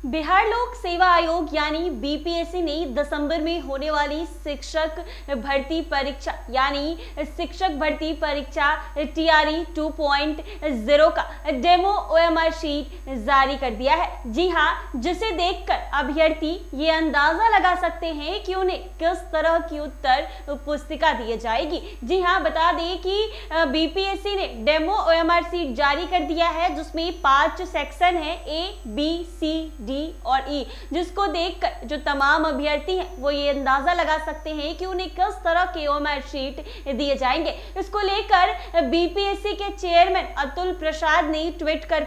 बिहार लोक सेवा आयोग यानी बीपीएससी ने दिसंबर में होने वाली शिक्षक भर्ती परीक्षा यानी शिक्षक भर्ती परीक्षा टीआरई 2.0 का डेमो ओएमआर शीट जारी कर दिया है। जी हां, जिसे देखकर अभ्यर्थी ये अंदाजा लगा सकते हैं कि उन्हें किस तरह की उत्तर पुस्तिका दी जाएगी। जी हां, बता दें कि बीपीएससी ने डेमो ओएमआर शीट जारी कर दिया है, जिसमें 5 सेक्शन है, ए बी सी डी और ई, जिसको देखकर जो तमाम अभ्यर्थी हैं वो ये अंदाजा लगा सकते हैं कि उन्हें किस तरह के ओएमआर शीट दिए जाएंगे। इसको लेकर बीपीएससी के चेयरमैन अतुल प्रसाद ने ट्वीट कर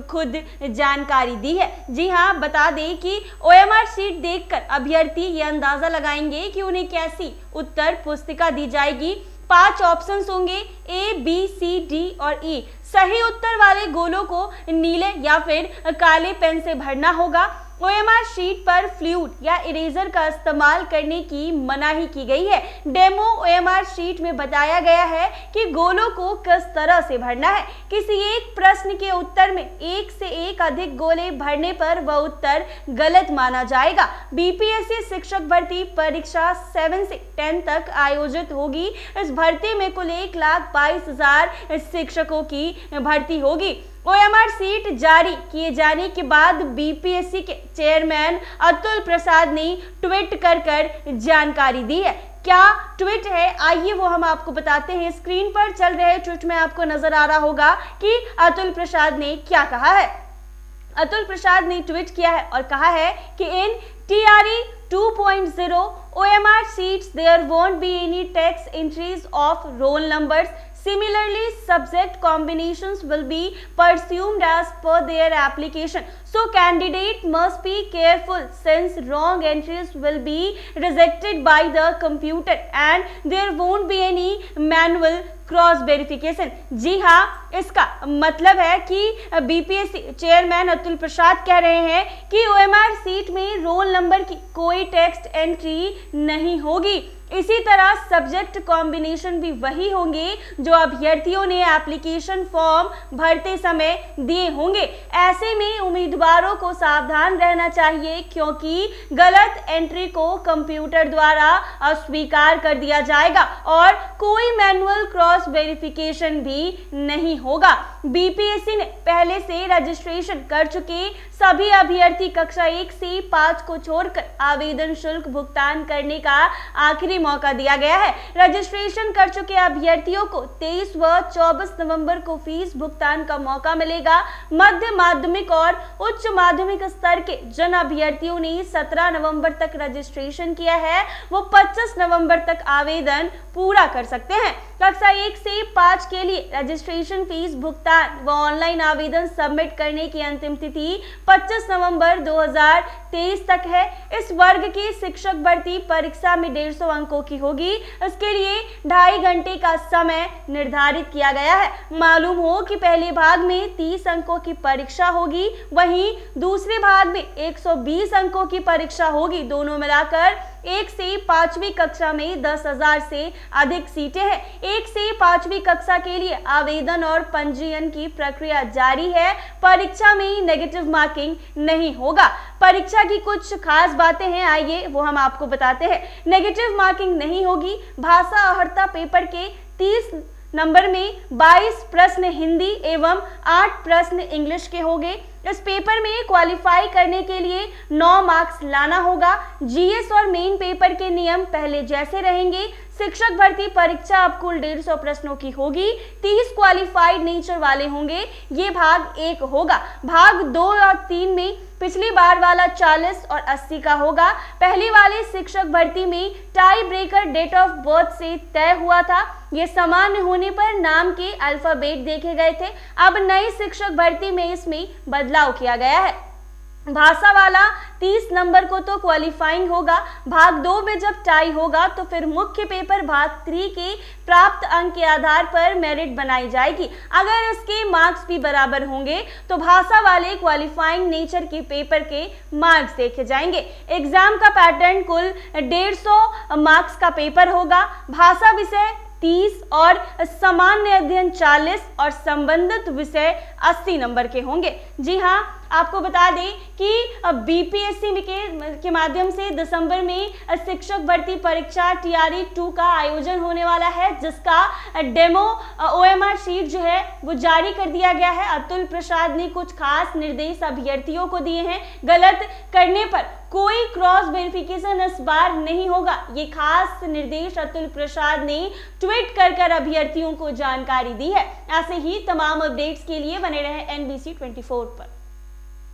खुद जानकारी दी है। जी हां, बता दें कि ओएमआर शीट देखकर अभ्यर्थी ये अंदाजा लगाएंगे कि उन्हें कैसी उत्तर पुस्तिका दी जाएगी। 5 ऑप्शंस होंगे, ए बी सी डी और ई। सही उत्तर वाले गोलों को नीले या फिर काले पेन से भरना होगा। ओएमआर शीट पर फ्लूइड या इरेजर का इस्तेमाल करने की मनाही की गई है। डेमो ओएमआर शीट में बताया गया है कि गोलों को किस तरह से भरना है। किसी एक प्रश्न के उत्तर में एक से एक अधिक गोले भरने पर वह उत्तर गलत माना जाएगा। बीपीएससी शिक्षक भर्ती परीक्षा 7 से 10 तक आयोजित होगी। इस भर्ती में कुल 1,22,000 शिक्षकों की भर्ती होगी। ओएमआर सीट जारी किए जाने के बाद बीपीएससी के चेयरमैन अतुल प्रसाद ने ट्वीट कर जानकारी दी है। क्या ट्वीट है, आइए वो हम आपको बताते हैं। स्क्रीन पर चल रहे ट्वीट में आपको नजर आ रहा होगा कि अतुल प्रसाद ने क्या कहा है। अतुल प्रसाद ने ट्वीट किया है और कहा है कि इन TRE 2.0 OMR sheets there won't be any text entries of roll numbers. Similarly, subject combinations will be pursued as per their application. So, candidate must be careful since wrong entries will be rejected by the computer and there won't be any manual cross verification. जी हाँ, इसका मतलब है कि BPSC chairman Atul Prasad कह रहे हैं कि ओएमआर सीट में रोल नंबर की कोई टेक्स्ट एंट्री नहीं होगी। इसी तरह सब्जेक्ट कॉम्बिनेशन भी वही होंगे जो अभ्यर्थियों ने एप्लीकेशन फॉर्म भरते समय दिए होंगे। ऐसे में उम्मीदवारों को सावधान रहना चाहिए क्योंकि गलत एंट्री को कंप्यूटर द्वारा अस्वीकार कर दिया जाएगा और कोई मैनुअल क्रॉस वेरिफिकेशन भी नहीं होगा। बीपीएससी ने पहले से रजिस्ट्रेशन कर चुके सभी अभ्यर्थी कक्षा 1 से 5 को छोड़कर आवेदन शुल्क भुगतान करने का आखिरी मौका दिया गया है। रजिस्ट्रेशन कर चुके अभ्यर्थियों को 23 व 24 नवंबर को फीस भुगतान का मौका मिलेगा। मध्य माध्यमिक और उच्च माध्यमिक स्तर के जिन अभ्यर्थियों ने 17 नवंबर तक रजिस्ट्रेशन किया है वो 25 नवंबर तक आवेदन पूरा कर सकते हैं। कक्षा 1 से 5 के लिए रजिस्ट्रेशन फीस भुगतान व ऑनलाइन आवेदन सबमिट करने की अंतिम तिथि 25 नवंबर 2023 तक है। इस वर्ग की शिक्षक भर्ती परीक्षा में 150 अंकों की होगी। इसके लिए 2.5 घंटे का समय निर्धारित किया गया है। मालूम हो कि पहले भाग में 30 अंकों की परीक्षा होगी, वहीं दूसरे भाग में 120 अंकों की परीक्षा होगी। दोनों मिलाकर 1 से 5वीं कक्षा में 10,000 से अधिक सीटें हैं। 1 से 5वीं कक्षा के लिए आवेदन और पंजीयन की प्रक्रिया जारी है। परीक्षा में नेगेटिव मार्किंग नहीं होगा। परीक्षा की कुछ खास बातें हैं, आइए वो हम आपको बताते हैं। नेगेटिव मार्किंग नहीं होगी। भाषा अहर्ता पेपर के 30 नंबर में 22 प्रश्न हिंदी एवं 8 प्रश्न इंग्लिश के होंगे। इस पेपर में क्वालिफाई करने के लिए 9 मार्क्स लाना होगा। जीएस और मेन पेपर के नियम पहले जैसे रहेंगे। शिक्षक भर्ती परीक्षा अब कुल 150 प्रश्नों की होगी। 30 क्वालिफाइड नेचर वाले होंगे। ये भाग 1 होगा। भाग 2 और 3 में पिछली बार वाला 40 और 80 का होगा। पहली वाली शिक्षक भर्ती में tie breaker date of birth से तय हुआ था। ये सामान्य होने पर नाम के अल्फाबेट देखे गए थे। अब नई शिक्षक भर्ती में इसमें बदलाव किया गया है। भाषा वाला 30 नंबर को तो क्वालिफाइंग होगा। भाग 2 में जब टाई होगा तो फिर मुख्य पेपर भाग 3 के प्राप्त अंक के आधार पर मेरिट बनाई जाएगी। अगर इसके मार्क्स भी बराबर होंगे तो भाषा वाले क्वालिफाइंग नेचर के पेपर के मार्क्स देखे जाएंगे। एग्जाम का पैटर्न कुल 150 मार्क्स का पेपर होगा। भाषा विषय 30 और सामान्य अध्ययन 40 और संबंधित विषय 80 नंबर के होंगे। जी हाँ, आपको बता दें कि बीपीएससी के माध्यम से दिसंबर में शिक्षक भर्ती परीक्षा टीआरई 2 का आयोजन होने वाला है, जिसका डेमो ओएमआर शीट जो है वो जारी कर दिया गया है। अतुल प्रसाद ने कुछ खास निर्देश अभ्यर्थियों को दिए हैं। गलत करने पर कोई क्रॉस वेरिफिकेशन इस बार नहीं होगा। ये खास निर्देश अतुल प्रसाद ने ट्वीट कर अभ्यर्थियों को जानकारी दी है। ऐसे ही तमाम अपडेट्स के लिए बने रहे NBC 24 पर।